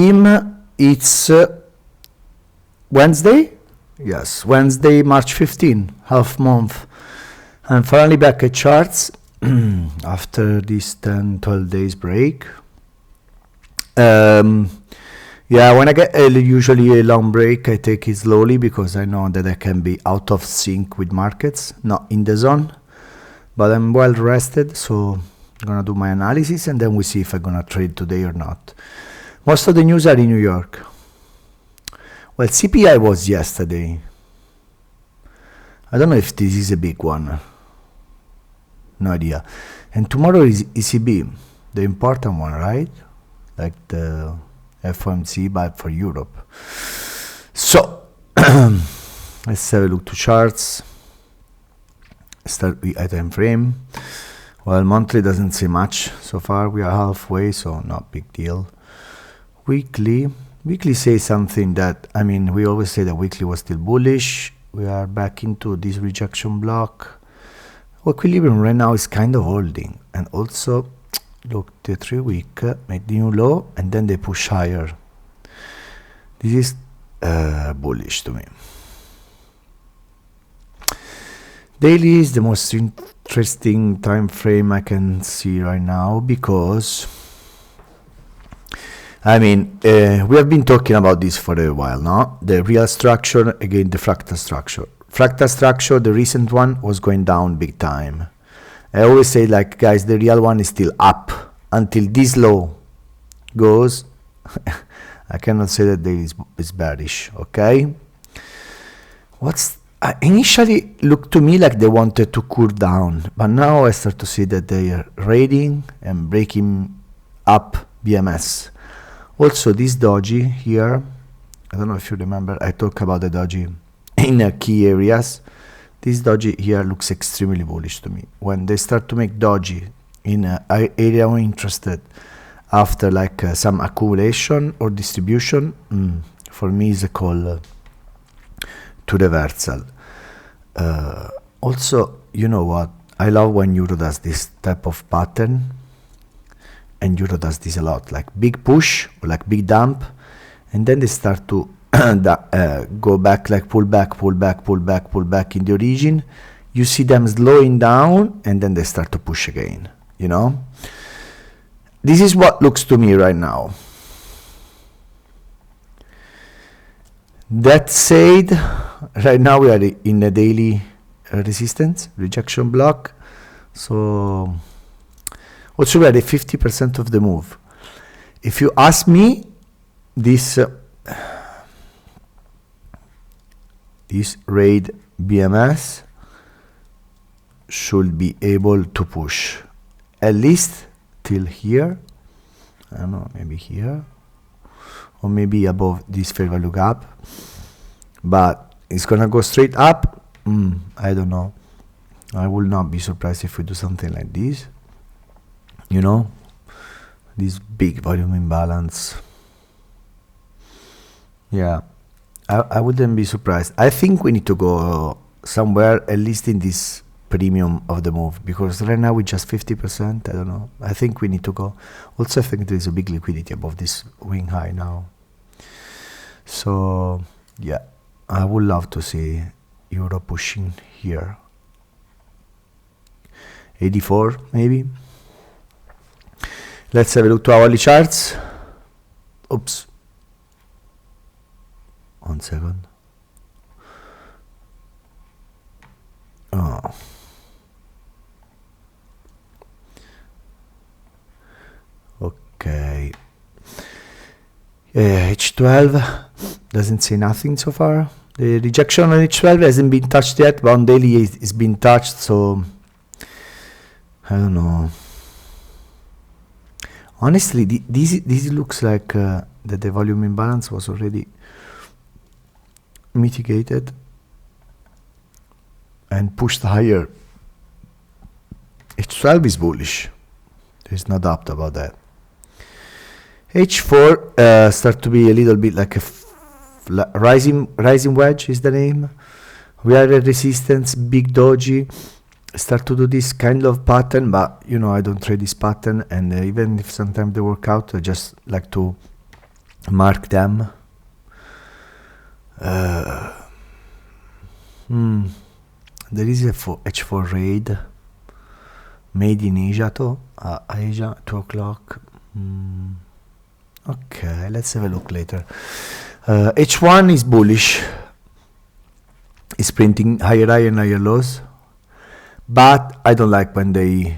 It's Wednesday. Yes, Wednesday, March 15, half month. I'm finally back at charts after this 10-12 days break. Yeah, when I get usually a long break, I take it slowly because I know that I can be out of sync with markets, not in the zone. But I'm well rested, so I'm gonna do my analysis and then we see if I'm gonna trade today or not. Most of the news are in New York. Well, CPI was yesterday. I don't know if this is a big one. No idea. And tomorrow is ECB, the important one, right? Like the FOMC, but for Europe. So, let's have a look to charts. Start with item frame. Well, monthly doesn't say much so far. We are halfway, so not big deal. Weekly says something that, I mean, we always say that weekly was still bullish. We are back into this rejection block. Equilibrium right now is kind of holding, and also look, the 3-week made new low and then they push higher. This is bullish to me. Daily is the most interesting time frame I can see right now because, I mean, we have been talking about this for a while now. The real structure against the fractal structure. Fractal structure, the recent one, was going down big time. I always say, like, guys, the real one is still up until this low goes. I cannot say that there is bearish, okay? Initially looked to me like they wanted to cool down, but now I start to see that they are raiding and breaking up BMS. Also, this doji here, I don't know if you remember, I talked about the doji in key areas. This doji here looks extremely bullish to me. When they start to make doji in an area I'm interested after like some accumulation or distribution, for me is a call to reversal. Also, you know what? I love when Euro does this type of pattern, and Euro does this a lot, like big push or like big dump, and then they start to go back, like pull back in the origin. You see them slowing down and then they start to push again, you know? This is what looks to me right now. That said, right now we are in a daily resistance, rejection block. So also we are at 50% of the move. If you ask me, this raid BMS should be able to push at least till here. I don't know, maybe here, or maybe above this fair value gap, but it's gonna go straight up. I don't know. I will not be surprised if we do something like this, you know, this big volume imbalance. Yeah, I wouldn't be surprised. I think we need to go somewhere at least in this premium of the move, because right now we're just 50%. I don't know. I think we need to go. Also, I think there is a big liquidity above this wing high now. So yeah, I would love to see Euro pushing here. 84 maybe. Let's have a look to hourly charts. Oops. 1 second. Oh. Okay. H12 doesn't say nothing so far. The rejection on H12 hasn't been touched yet, but on daily it's been touched, so I don't know. Honestly, this looks like that the volume imbalance was already mitigated and pushed higher. H12 is bullish. There's no doubt about that. H4 start to be a little bit like a rising wedge is the name. We are at resistance, big doji. Start to do this kind of pattern, but you know, I don't trade this pattern, and even if sometimes they work out, I just like to mark them. There is a H4 raid made in Asia too. Asia 2 o'clock. Okay, let's have a look later. H1 is bullish. It's printing higher high and higher lows, but I don't like when they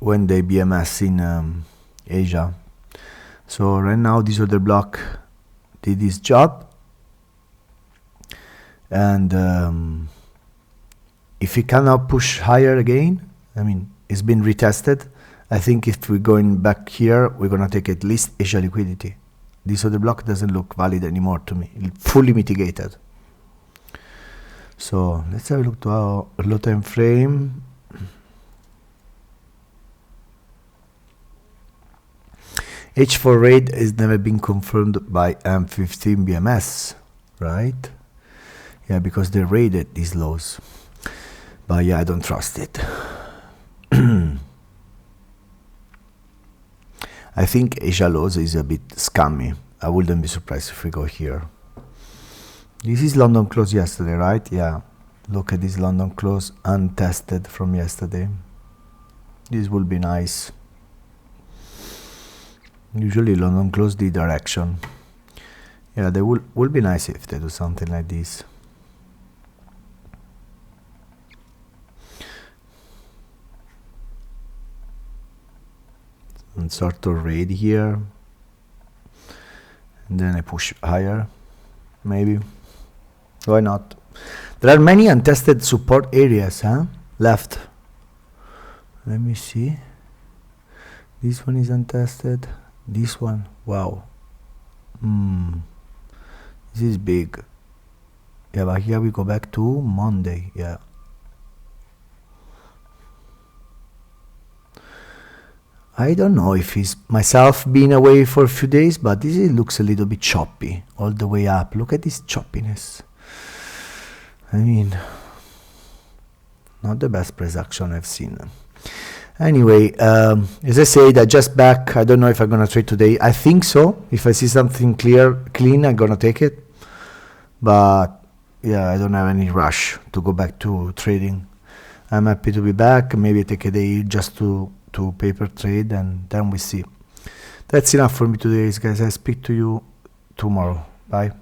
BMS in Asia. So right now this order block did its job, and if it cannot push higher again, I mean, it's been retested. I think if we're going back here, we're gonna take at least Asia liquidity. This other block doesn't look valid anymore to me. It's fully mitigated. So let's have a look to our low time frame. H4 raid has never been confirmed by M15 BMS, right? Yeah, because they raided these lows. But yeah, I don't trust it. I think Asia lows is a bit scammy. I wouldn't be surprised if we go here. This is London close yesterday, right? Yeah. Look at this London close untested from yesterday. This will be nice. Usually London close the direction. Yeah, they will be nice if they do something like this. And sort of raid here. And then I push higher, maybe. Why not? There are many untested support areas, left. Let me see. This one is untested. This one, wow. This is big. Yeah, but here we go back to Monday. Yeah. I don't know if it's myself being away for a few days, but this looks a little bit choppy all the way up. Look at this choppiness. I mean, not the best price action I've seen. Anyway, as I said, I just back. I don't know if I'm gonna trade today. I think so. If I see something clean, I'm gonna take it. But yeah, I don't have any rush to go back to trading. I'm happy to be back. Maybe take a day just to paper trade, and then we see. That's enough for me today, guys. I speak to you tomorrow. Bye.